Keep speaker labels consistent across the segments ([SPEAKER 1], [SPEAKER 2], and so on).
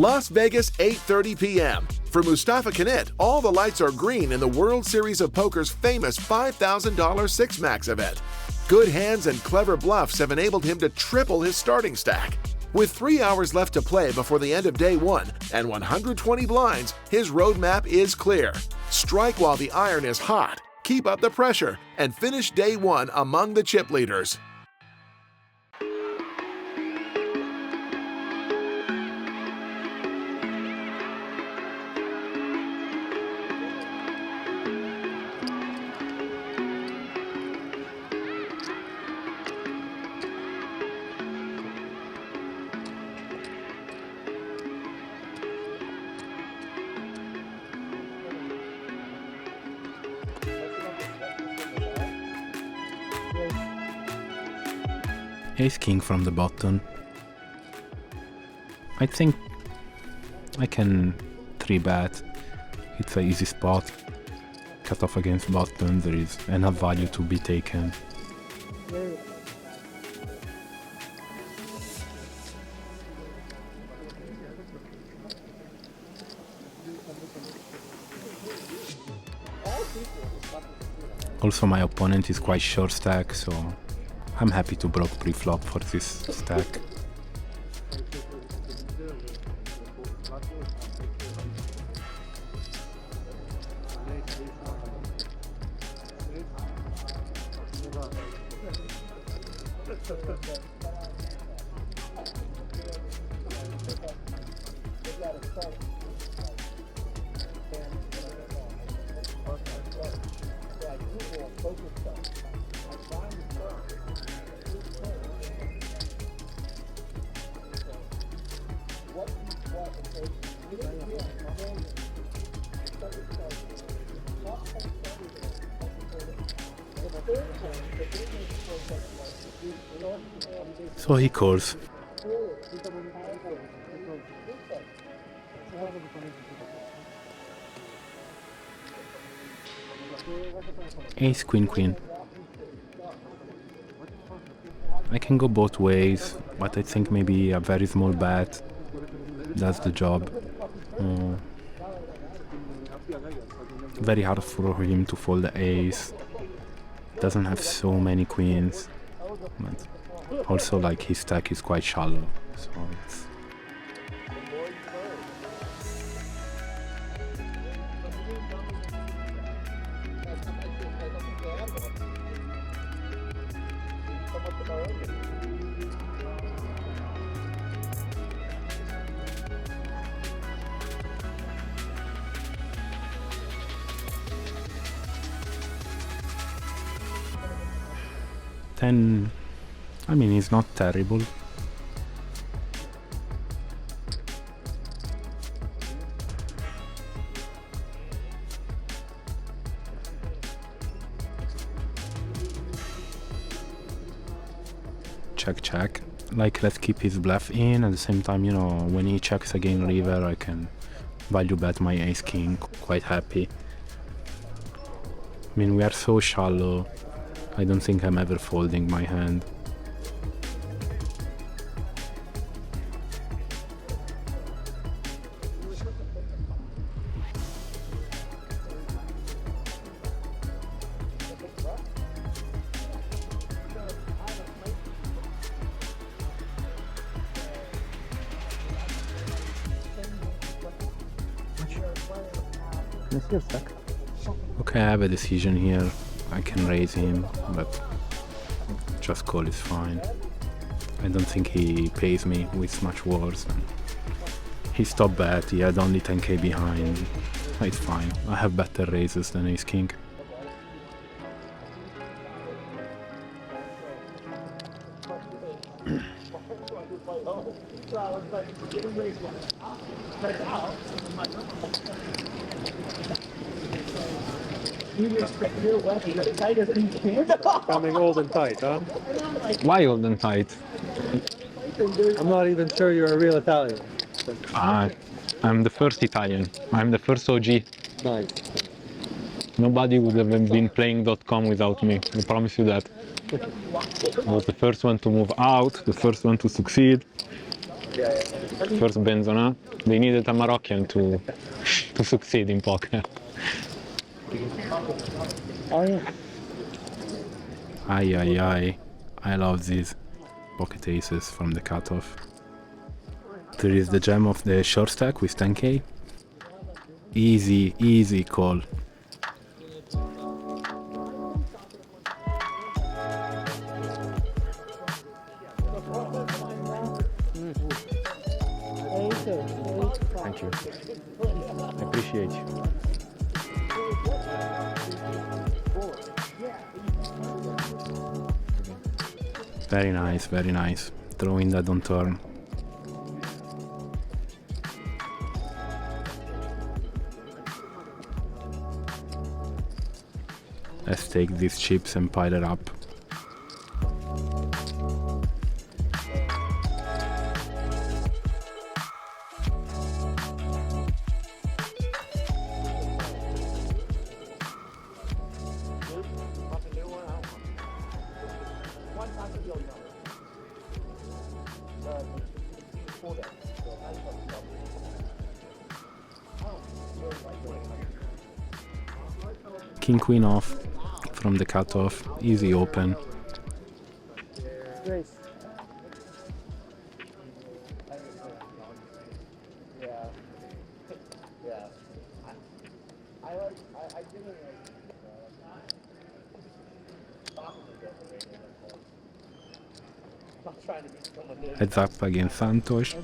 [SPEAKER 1] Las Vegas, 8:30 p.m. For Mustafa Kennett, all the lights are green in the World Series of Poker's famous $5,000 Six-Max event. Good hands and clever bluffs have enabled him to triple his starting stack. With 3 hours left to play before the end of day one and 120 blinds, his roadmap is clear. Strike while the iron is hot, keep up the pressure, and finish day one among the chip leaders.
[SPEAKER 2] Ace-king from the button. I think I can 3-bet. It's an easy spot. Cut off against button, there is enough value to be taken. Also, my opponent is quite short stack, so I'm happy to block pre-flop for this stack. So he calls. Ace, queen, queen. I can go both ways, but I think maybe a very small bet does the job. Very hard for him to fold the ace. Doesn't have so many queens. But also, like, his stack is quite shallow, so it's... I mean, it's not terrible. Check, check. Like, let's keep his bluff in. At the same time, you know, when he checks again river, I can value bet my ace king. Quite happy. I mean, we are so shallow. I don't think I'm ever folding my hand. Okay, I have a decision here. I can raise him, but just call is fine. I don't think he pays me with much worse. He stopped bet, he had only 10k behind. It's fine, I have better raises than ace king.
[SPEAKER 3] Coming old and tight, huh?
[SPEAKER 2] Why old and tight?
[SPEAKER 3] I'm not even sure you're a real Italian.
[SPEAKER 2] I'm the first Italian. I'm the first OG.
[SPEAKER 3] Nice.
[SPEAKER 2] Nobody would have been playing .com without me, I promise you that. I was the first one to move out, the first one to succeed. First Benzona. They needed a Moroccan to succeed in poker.
[SPEAKER 3] Oh yeah.
[SPEAKER 2] Ay, ay, ay. I love these pocket aces from the cutoff. There is the gem of the short stack with 10k. Easy, easy call. Thank you. I appreciate you. Very nice, very nice. Throwing that on turn. Let's take these chips and pile it up. King queen off from the cutoff, easy open.
[SPEAKER 3] Grace.
[SPEAKER 2] Heads up against Santos.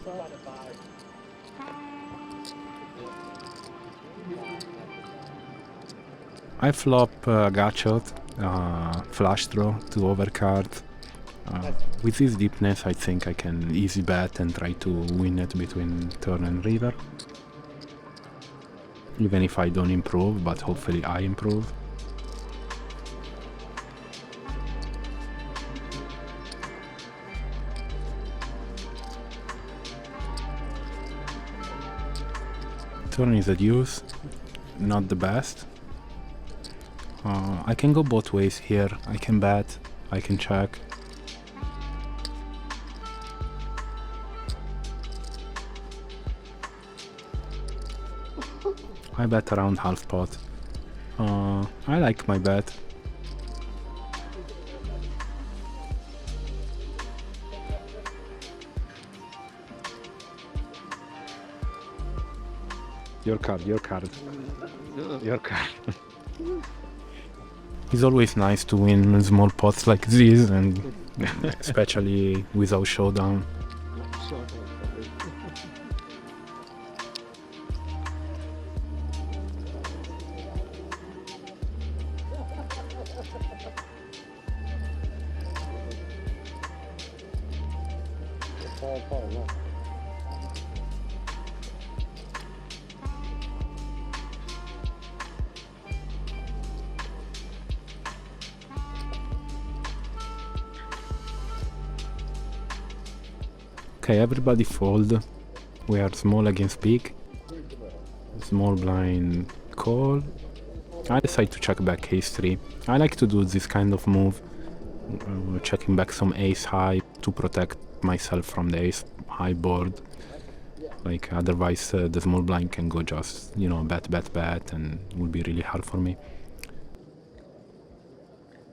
[SPEAKER 2] I flop gachot, flush draw to overcard. With this deepness I think I can easy bet and try to win it between turn and river. Even if I don't improve, but hopefully I improve. Turn is a deuce, not the best. I can go both ways here. I can bet, I can check. I bet around half pot. I like my bet. Your card, your card. Your card. It's always nice to win small pots like this, and especially without showdown. Okay, everybody fold. We are small against big. Small blind call. I decide to check back ace 3. I like to do this kind of move, checking back some ace high to protect myself from the ace high board. Like otherwise the small blind can go just, you know, bet, bet, bet, and it will be really hard for me.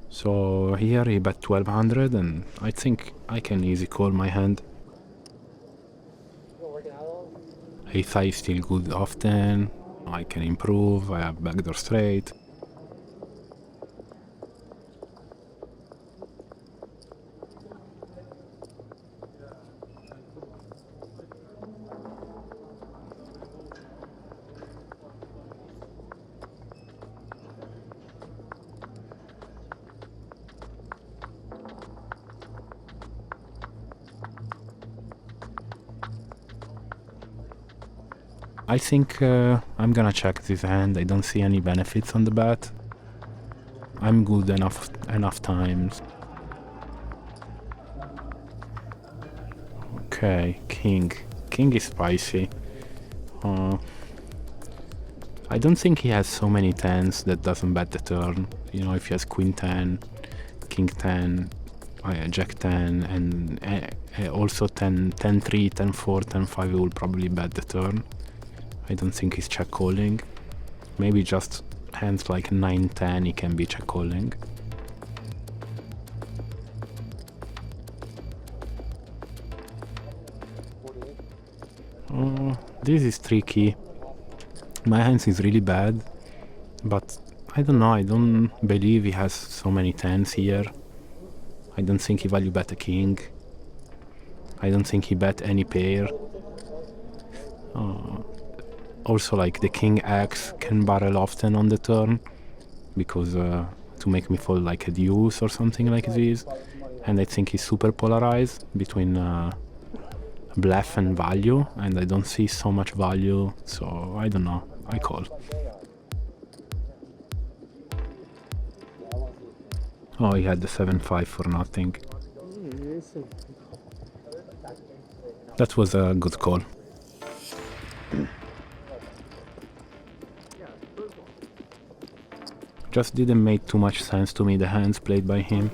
[SPEAKER 2] So here he bet 1200, and I think I can easy call my hand. Ace high is still good often. I can improve. I have backdoor straight. I think I'm gonna check this hand. I don't see any benefits on the bet. I'm good enough times. Okay, king. King is spicy. I don't think he has so many tens that doesn't bet the turn. You know, if he has queen 10, king 10, Jack 10, and also 10, 10-3, 10-4, 10-5 will probably bet the turn. I don't think he's check calling. Maybe just hands like 9-10 he can be check calling. This is tricky. My hands is really bad, but I don't know, I don't believe he has so many 10s here. I don't think he value bet a king. I don't think he bet any pair. Also, like the king X can barrel often on the turn, because to make me fold like a deuce or something like this. And I think he's super polarized between bluff and value, and I don't see so much value, so I don't know, I call. Oh, he had the 7-5 for nothing. That was a good call. Just didn't make too much sense to me, the hands played by him.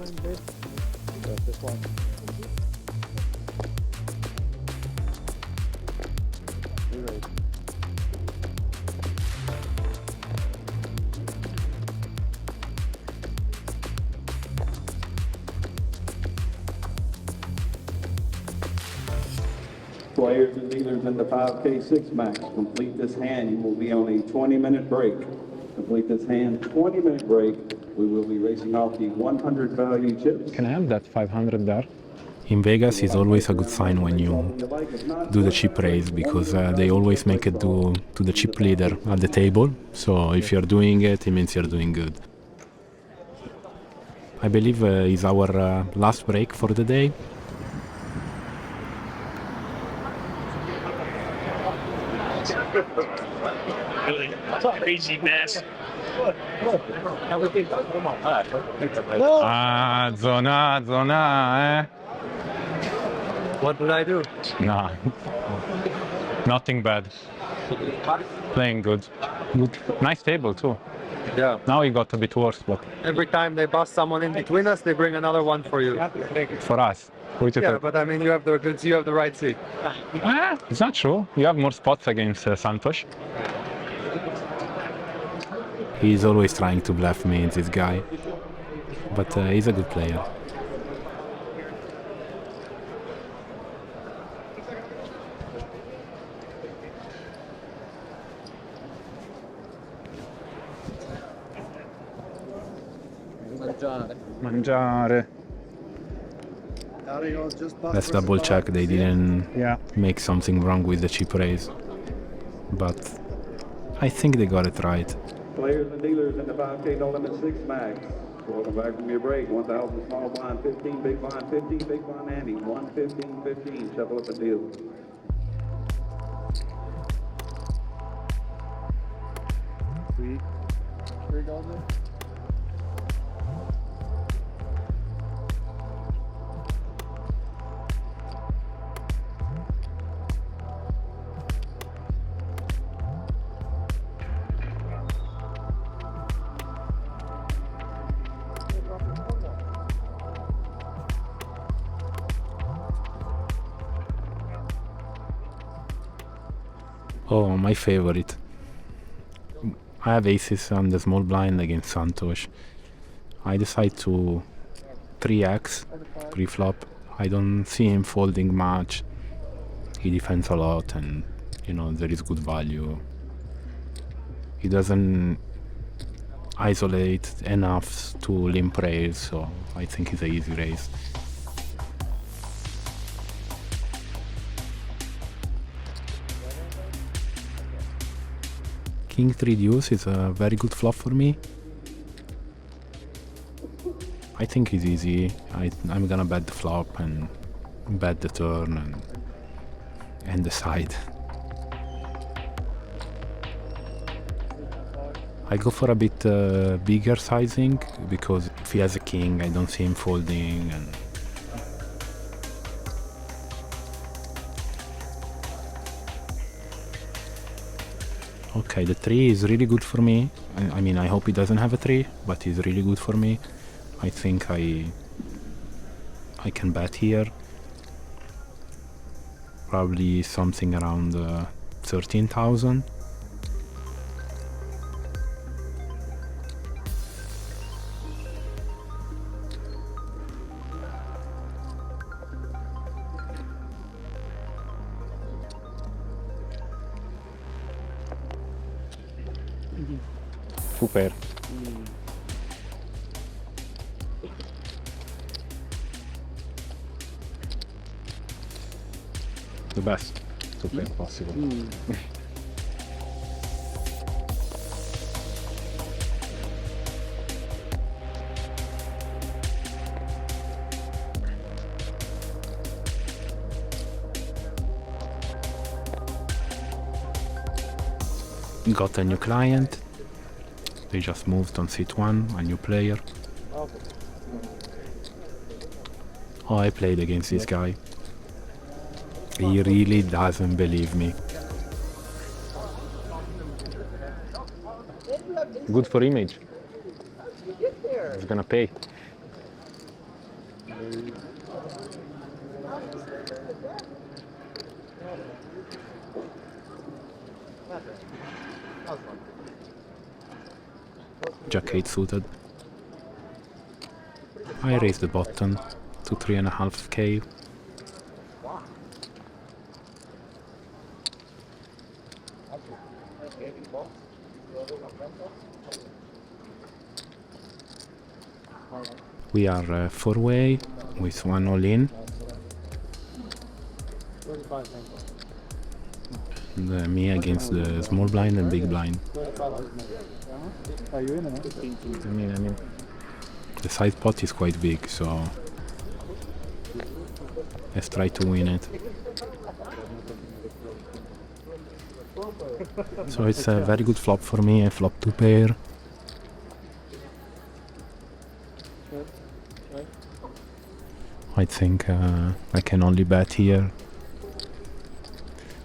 [SPEAKER 4] Players and dealers in the 5K6 max, complete this hand, you will be on a 20-minute break. Complete this hand, 20-minute break. We will be racing off the 100 value chips.
[SPEAKER 2] Can I have that 500 there? In Vegas is always a good sign when you do the chip raise, because they always make it do to the chip leader at the table. So if you're doing it, it means you're doing good. I believe is our last break for the day.
[SPEAKER 5] Crazy mess.
[SPEAKER 2] Zona,
[SPEAKER 3] What did I do?
[SPEAKER 2] Nah, nothing bad. Playing good. Nice table too.
[SPEAKER 3] Yeah.
[SPEAKER 2] Now it got a bit worse, but
[SPEAKER 3] Every time they bust someone in between us, they bring another one for you.
[SPEAKER 2] for us.
[SPEAKER 3] Yeah, but I mean, you have the right seat.
[SPEAKER 2] It's not true. You have more spots against Santos. He's always trying to bluff me, this guy. But he's a good player. Mangiare. Let's double check they didn't make something wrong with the chip raise. But I think they got it right.
[SPEAKER 4] Players and dealers in the 5K no limit 6 max. Welcome back from your break. 1,000 small blind, 15 big blind, 15 big blind ante, 115, 15. Shuffle up and deal.
[SPEAKER 2] Oh, my favorite. I have aces on the small blind against Santos. I decide to 3x pre-flop. I don't see him folding much. He defends a lot, and there is good value. He doesn't isolate enough to limp raise, so I think it's an easy raise. King 3 deuce is a very good flop for me. I think it's easy. I'm gonna bet the flop and bet the turn and decide. I go for a bit bigger sizing, because if he has a king, I don't see him folding. Okay, the 3 is really good for me. I mean, I hope he doesn't have a 3, but he's really good for me. I think I can bet here. Probably something around 13,000. Super. The best super possible. Got a new client. They just moved on seat 1, a new player. Oh, I played against this guy. He really doesn't believe me. Good for image. He's gonna pay. Jack 8 suited. I raised the button to 3.5k. We are 4-way with 1 all-in. Me against the small blind and big blind.
[SPEAKER 3] Are you in it?
[SPEAKER 2] I mean, the side pot is quite big, so let's try to win it. So it's a very good flop for me. I flop 2 pair. I think I can only bet here.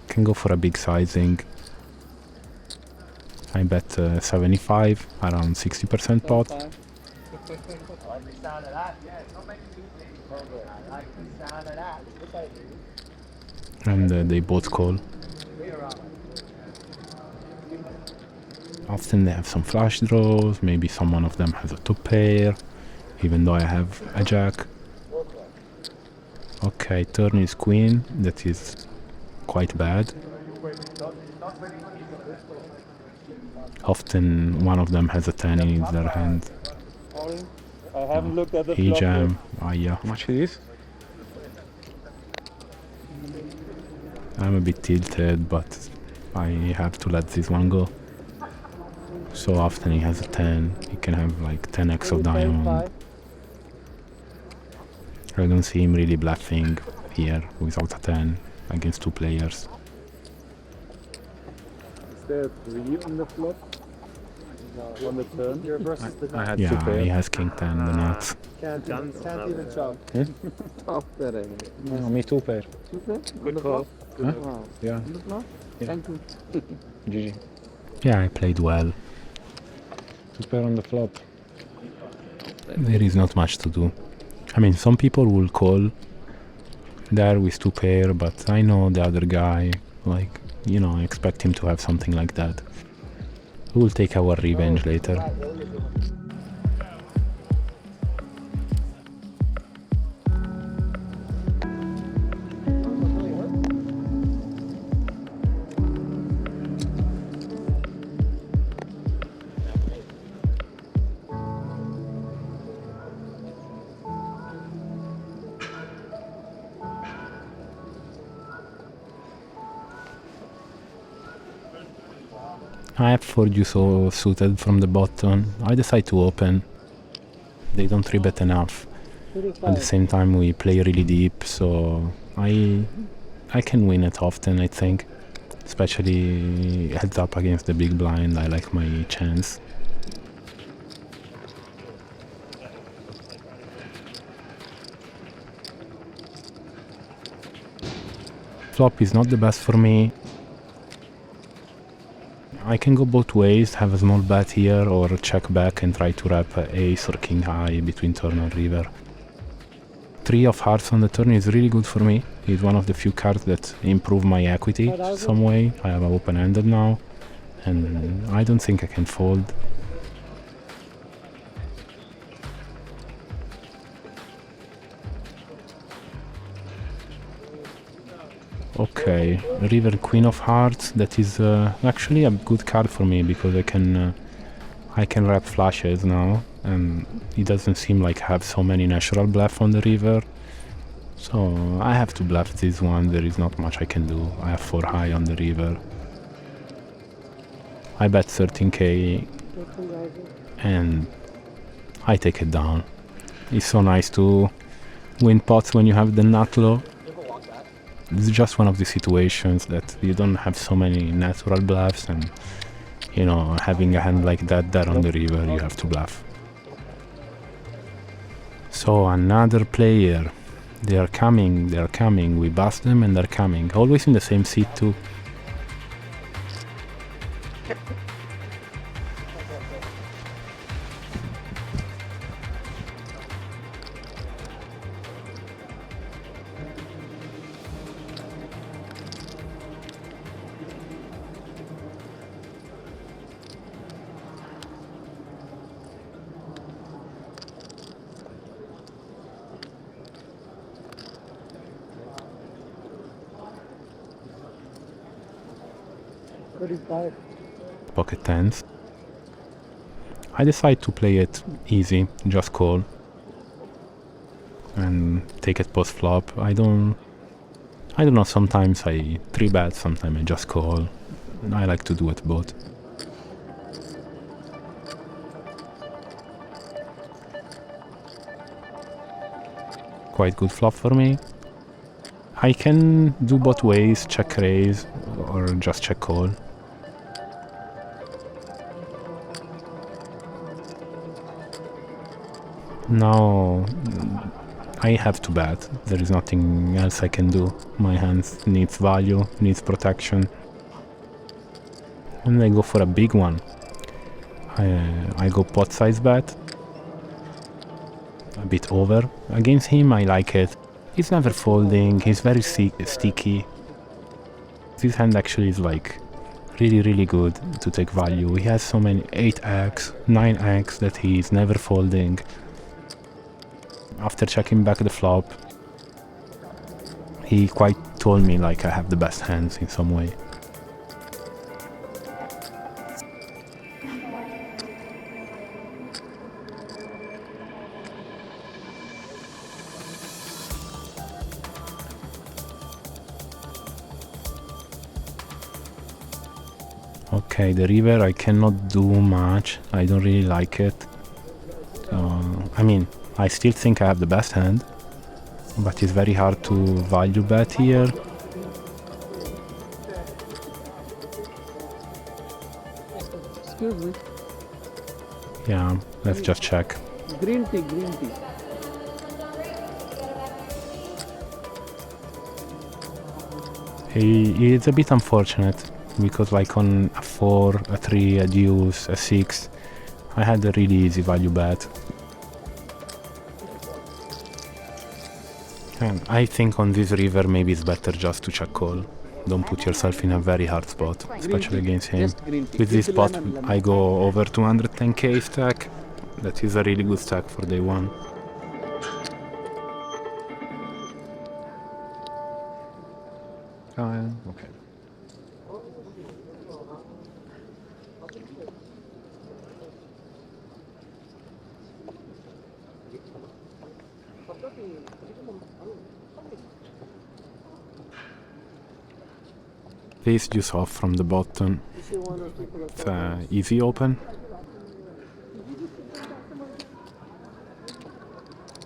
[SPEAKER 2] Can go for a big sizing. I bet 75, around 60% pot. And they both call. Often they have some flush draws, maybe someone of them has a 2 pair, even though I have a jack. Okay, turn is queen, that is quite bad. Often one of them has a 10 in their hand.
[SPEAKER 3] I haven't looked at the
[SPEAKER 2] He
[SPEAKER 3] flop
[SPEAKER 2] jam. Ah, yeah. How much is this? I'm a bit tilted, but I have to let this one go. So often he has a 10. He can have like 10x of diamond. I don't see him really bluffing here without a 10 against 2 players.
[SPEAKER 3] Is there 3 on the flop? On the turn? You're versus the
[SPEAKER 2] I had 2 pair. He has king 10, the nuts.
[SPEAKER 3] Can't even chop. Top that
[SPEAKER 2] No, me 2 pair.
[SPEAKER 3] Good call.
[SPEAKER 2] Huh?
[SPEAKER 3] Wow.
[SPEAKER 2] Yeah.
[SPEAKER 3] Yeah. Thank you.
[SPEAKER 2] GG. Yeah, I played well. 2 pair on the flop. There is not much to do. I mean, some people will call there with 2 pair, but I know the other guy, like, you know, I expect him to have something like that. We will take our revenge later. I have 4 Juso suited from the bottom. I decide to open. They don't 3-bet enough. At the same time we play really deep, so I can win it often, I think. Especially heads up against the big blind, I like my chance. Flop is not the best for me. I can go both ways, have a small bet here or check back and try to wrap ace or king high between turn and river. 3 of hearts on the turn is really good for me. It's one of the few cards that improve my equity some way. I have an open-ended now, and I don't think I can fold. Okay, River Queen of Hearts. That is actually a good card for me because I can wrap flushes now, and it doesn't seem like I have so many natural bluff on the river. So I have to bluff this one. There is not much I can do. I have 4 high on the river. I bet 13k and I take it down. It's so nice to win pots when you have the nut low. It's just one of the situations that you don't have so many natural bluffs, and you know, having a hand like that there on the river, you have to bluff. So another player. They are coming. We bust them and they're coming. Always in the same seat too. Pocket tens. I decide to play it easy, just call and take it post flop. I don't know, sometimes I 3-bet, sometimes I just call. I like to do it both. Quite good flop for me. I can do both ways, check raise or just check call. Now I have to bet. There is nothing else I can do. My hand needs value, needs protection. And I go for a big one. I go pot size bet. A bit over. Against him I like it. He's never folding, he's very sticky. This hand actually is like really good to take value. He has so many 8x, 9x that he's never folding. After checking back the flop, he quite told me like I have the best hands in some way. Okay, the river I cannot do much. I don't really like it. I mean, I still think I have the best hand, but it's very hard to value bet here.
[SPEAKER 3] Excuse me.
[SPEAKER 2] Yeah, let's just check.
[SPEAKER 3] Green tea, green tea.
[SPEAKER 2] It's a bit unfortunate because like on a 4, a 3, a deuce, a 6, I had a really easy value bet. And I think on this river maybe it's better just to check call. Don't put yourself in a very hard spot, especially against him. With this spot I go over 210k stack. That is a really good stack for day one. Okay. Face juice off from the bottom. It's easy open.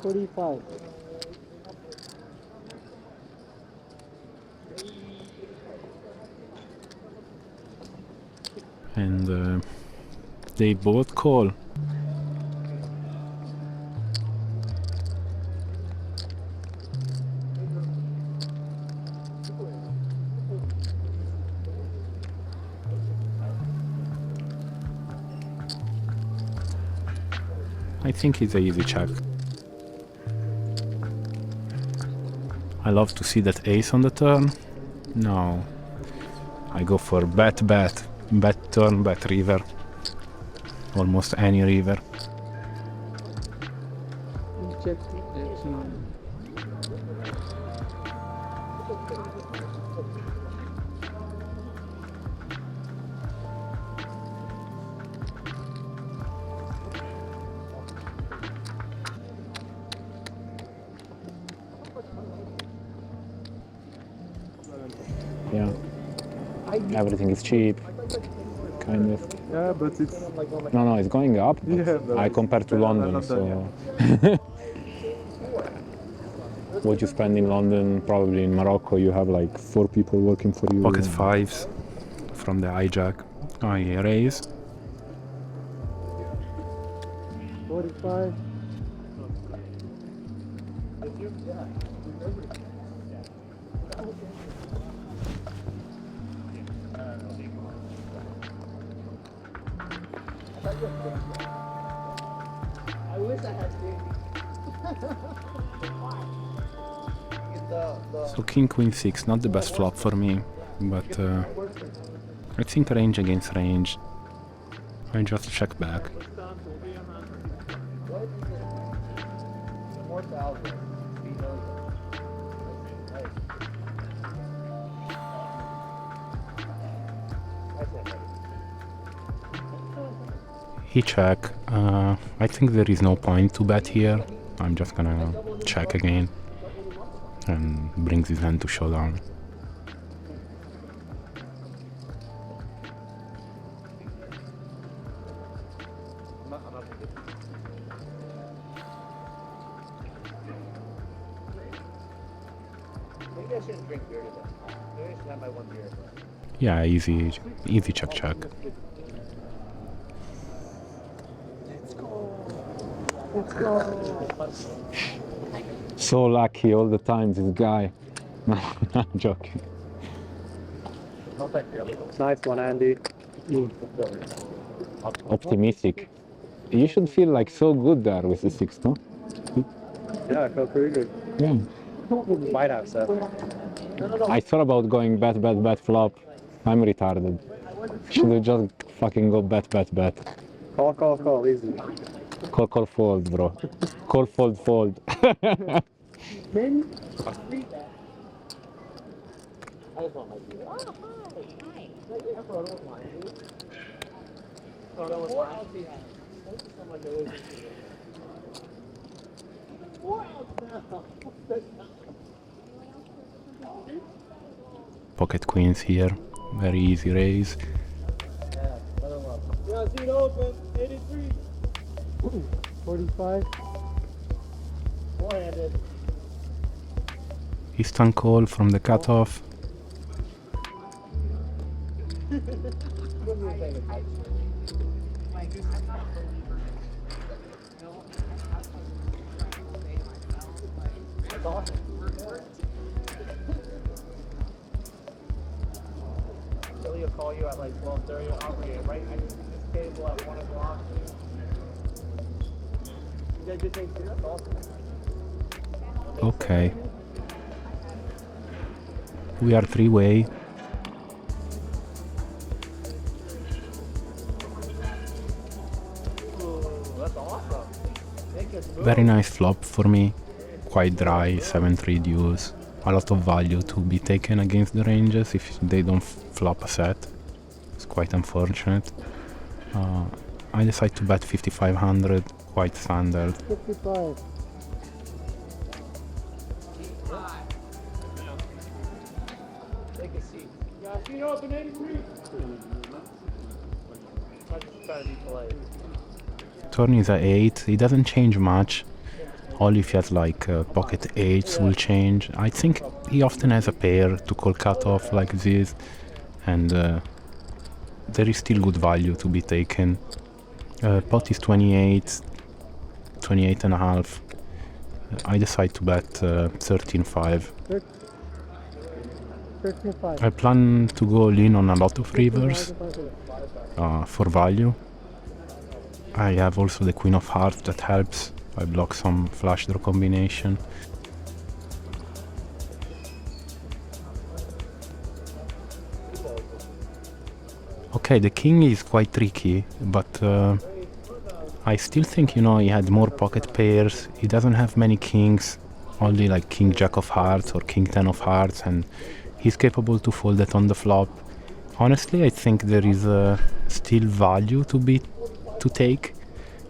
[SPEAKER 3] 45.
[SPEAKER 2] And they both call. I think it's an easy check. I love to see that ace on the turn. No. I go for bet turn, bet river. Almost any river.
[SPEAKER 3] Check.
[SPEAKER 2] Yeah. Everything is cheap. Kind of.
[SPEAKER 3] Yeah, but it's
[SPEAKER 2] No, it's going up. But
[SPEAKER 3] Yeah, but
[SPEAKER 2] I compare to
[SPEAKER 3] I'm
[SPEAKER 2] London,
[SPEAKER 3] not
[SPEAKER 2] so.
[SPEAKER 3] done
[SPEAKER 2] What you spend in London, probably in Morocco, you have like 4 people working for you. Pocket fives from the hijack. I raise.
[SPEAKER 3] 45.
[SPEAKER 2] So king queen 6, not the best flop for me, but I think range against range. I just check back. He check. I think there is no point to bet here. I'm just gonna check again and brings his hand to showdown.
[SPEAKER 5] Maybe I shouldn't drink beer today. Maybe I should have my one beer.
[SPEAKER 2] Yeah, easy check. So lucky all the time, this guy. No, I'm joking.
[SPEAKER 3] Nice one, Andy.
[SPEAKER 2] Optimistic. You should feel like so good there with the 6, no?
[SPEAKER 3] Yeah, I felt pretty good.
[SPEAKER 2] Yeah.
[SPEAKER 3] Might have said.
[SPEAKER 2] I thought about going bet flop. I'm retarded. Should have just fucking go bet.
[SPEAKER 3] Call, easy.
[SPEAKER 2] Call fold, bro. Call fold. Pocket queens here. Very easy raise.
[SPEAKER 3] Yeah, see it open. 83. 45. Four-handed.
[SPEAKER 2] Instant call from the cutoff.
[SPEAKER 5] Billy will call you at like 12:30. I'll be right at this table at 1 o'clock. You guys just think that's awesome.
[SPEAKER 2] Okay. We are 3-way.
[SPEAKER 5] That's awesome.
[SPEAKER 2] Very nice flop for me. Quite dry, 7-3 deuce. A lot of value to be taken against the ranges if they don't flop a set. It's quite unfortunate. I decide to bet 5,500, quite standard.
[SPEAKER 3] 55.
[SPEAKER 5] Take a seat. Yeah, see it open 83. I'm just trying to be polite.
[SPEAKER 2] Turn is a 8, it doesn't change much. Only if he has like pocket 8s will change. I think he often has a pair to call cutoff like this, and there is still good value to be taken. Pot is 28 and a half. I decide to bet 13.5.
[SPEAKER 3] 35.
[SPEAKER 2] I plan to go lean on a lot of rivers for value. I have also the Queen of Hearts that helps. I block some flush draw combination. Okay, the king is quite tricky, but I still think, you know, he had more pocket pairs. He doesn't have many kings, only like king jack of hearts or king 10 of hearts, and he's capable to fold that on the flop. Honestly, I think there is still value to take,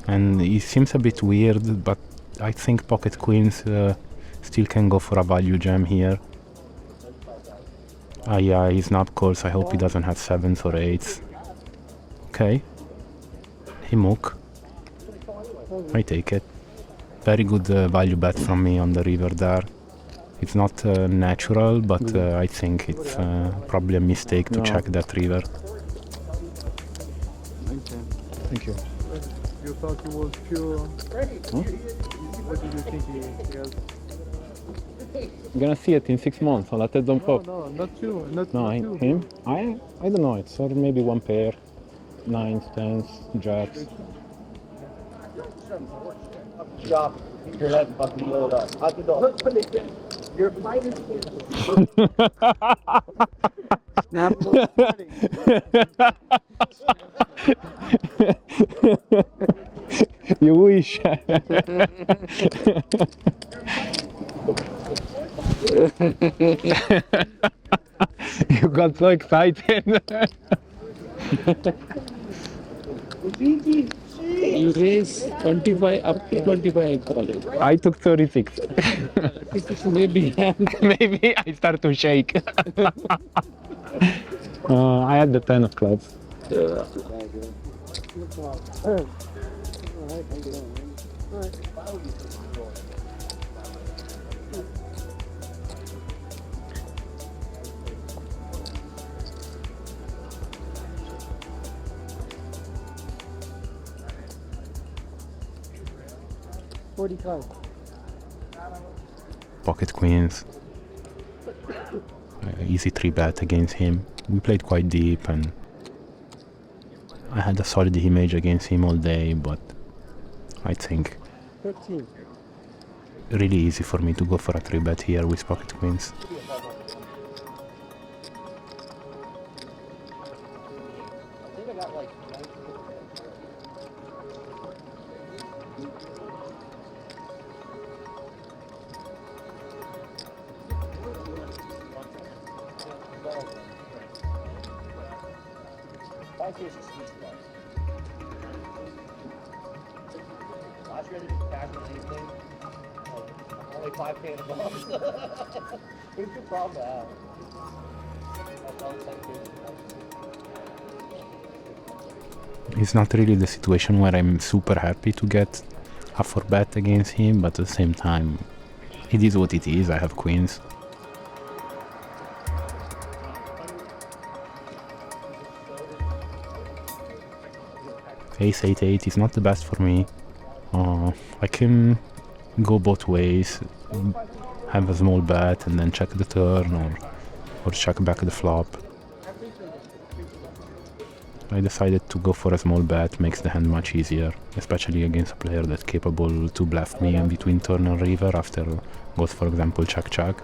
[SPEAKER 2] and it seems a bit weird, but I think pocket queens still can go for a value jam here. Yeah, he's snap calls. I hope he doesn't have 7s or 8s. Okay. He mook. I take it. Very good value bet from me on the river there. It's not natural, but I think it's probably a mistake to check that river.
[SPEAKER 3] Thank you. You thought he was pure. What did you think he has?
[SPEAKER 2] I'm gonna see it in 6 months. I'll let it don't pop.
[SPEAKER 3] No, not you. Not
[SPEAKER 2] No,
[SPEAKER 3] you.
[SPEAKER 2] him? I don't know. It's or maybe one pair. 9s, 10s, jacks.
[SPEAKER 5] Drop your head and fucking blow it up. Out the door. Your fight is
[SPEAKER 2] You wish. You got so excited.
[SPEAKER 6] You raise 25 up to 25, I call it.
[SPEAKER 2] I took 36.
[SPEAKER 6] Maybe.
[SPEAKER 2] Maybe I start to shake. I had the 10 of clubs. Pocket queens. Easy 3-bet against him. We played quite deep and I had a solid image against him all day, but I think
[SPEAKER 3] 13.
[SPEAKER 2] really easy for me to go for a 3-bet here with pocket queens.
[SPEAKER 5] Last year I did cash on anything. Only 5K in a box. It's a good problem to have. That's all it's like.
[SPEAKER 2] It's not really the situation where I'm super happy to get a 4-bet against him, but at the same time, it is what it is. I have queens. Ace 8-8 is not the best for me. I can go both ways, have a small bet and then check the turn, or check back the flop. I decided to go for a small bet, makes the hand much easier, especially against a player that's capable to bluff me in between turn and river after goes, for example, check-check.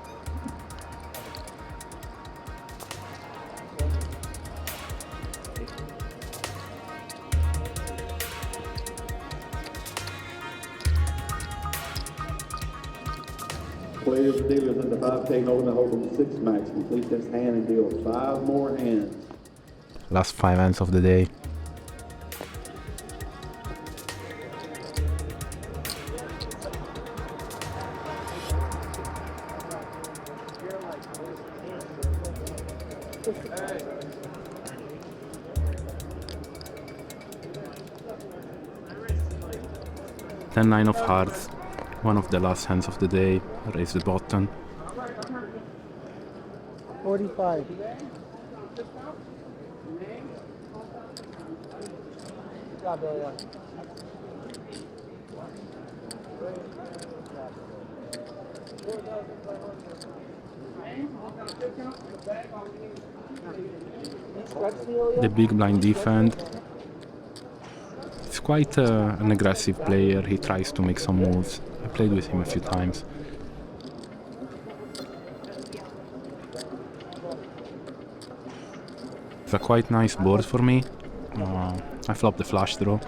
[SPEAKER 4] Players and dealers in the 5K Golden Hold'em 6 max complete this hand and deal 5 more hands.
[SPEAKER 2] Last 5 hands of the day. Ten 9 of hearts, one of the last hands of the day. Raise the button.
[SPEAKER 3] 45.
[SPEAKER 2] The big blind defend. He's quite an aggressive player. He tries to make some moves. I played with him a few times. It's a quite nice board for me. I flop the flush draw.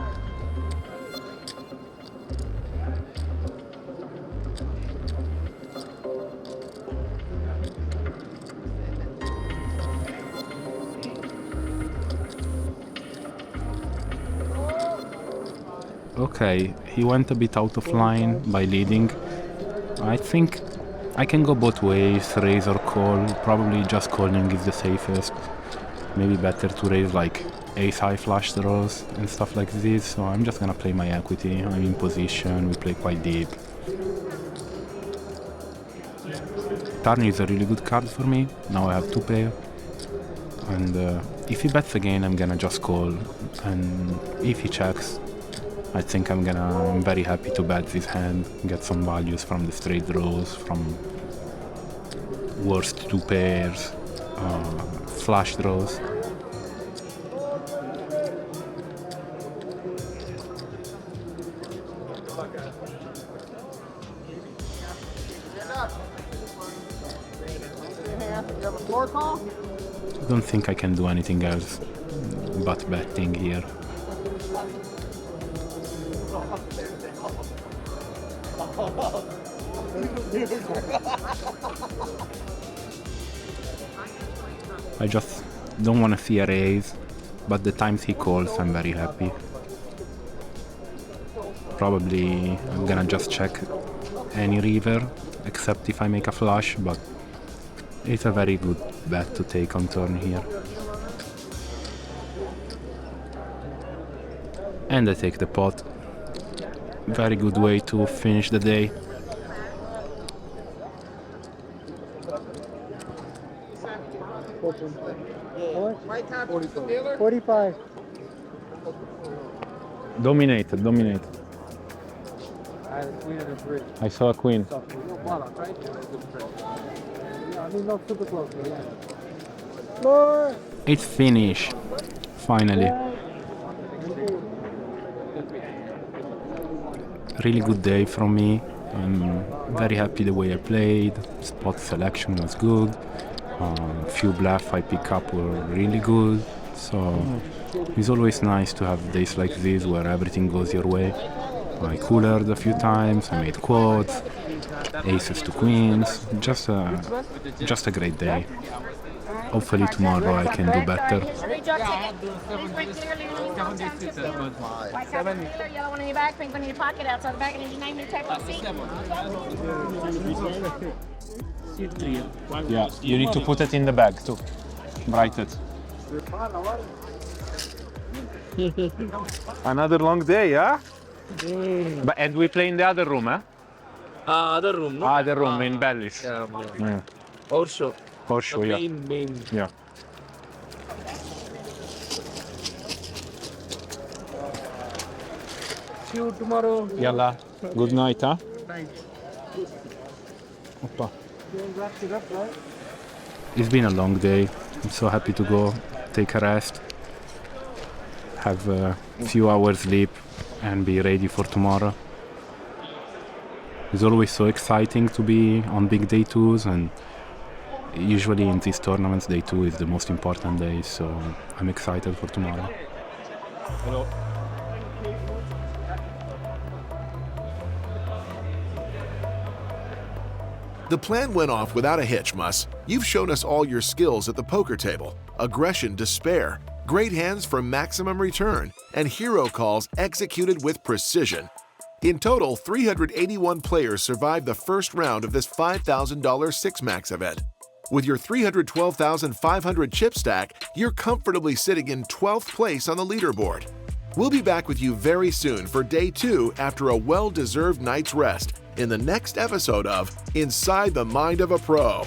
[SPEAKER 2] Okay, he went a bit out of line by leading. I think I can go both ways, raise or call. Probably just calling is the safest. Maybe better to raise like ace-high flush draws and stuff like this. So I'm just gonna play my equity. I'm in position, we play quite deep. Turn is a really good card for me. Now I have 2 pair. And if he bets again, I'm gonna just call. And if he checks, I think I'm very happy to bet this hand, get some values from the straight draws, from worst 2 pairs, flush draws. I don't think I can do anything else but betting here. I just don't want to see a raise, but the times he calls I'm very happy. Probably I'm gonna just check any river, except if I make a flush, but it's a very good bet to take on turn here. And I take the pot. Very good way to finish the day.
[SPEAKER 3] $45. 45.
[SPEAKER 2] Dominated.
[SPEAKER 3] I had a queen and a 3.
[SPEAKER 2] I saw a queen.
[SPEAKER 3] I mean, not super close, but yeah. More.
[SPEAKER 2] It's finished. Finally. Really good day from me. I'm very happy the way I played. Spot selection was good. Few bluff I pick up were really good. So it's always nice to have days like this where everything goes your way. I coolered a few times. I made quads, aces to queens. Just a great day. Hopefully tomorrow I can do better.
[SPEAKER 7] Yellow one in your back, pink one in your pocket, outside the back, and your name, your type of seat.
[SPEAKER 2] Yeah, you need to put it in the bag too. Write it. Another long day, yeah? But, and we play in the other room, eh?
[SPEAKER 6] Other room, no?
[SPEAKER 2] Other room in Bellis.
[SPEAKER 6] Yeah. Also,
[SPEAKER 2] For sure, yeah.
[SPEAKER 6] main.
[SPEAKER 2] Yeah.
[SPEAKER 6] See you tomorrow.
[SPEAKER 2] Yalla. Good night, huh? Oppa. It's been a long day. I'm so happy to go take a rest, have a few hours sleep, and be ready for tomorrow. It's always so exciting to be on big day 2s, and usually in these tournaments day 2 is the most important day, so I'm excited for tomorrow. Hello.
[SPEAKER 1] The plan went off without a hitch, Mus. You've shown us all your skills at the poker table. Aggression to spare, great hands for maximum return, and hero calls executed with precision. In total, 381 players survived the first round of this $5,000 Six-Max event. With your 312,500 chip stack, you're comfortably sitting in 12th place on the leaderboard. We'll be back with you very soon for day 2 after a well-deserved night's rest in the next episode of Inside the Mind of a Pro.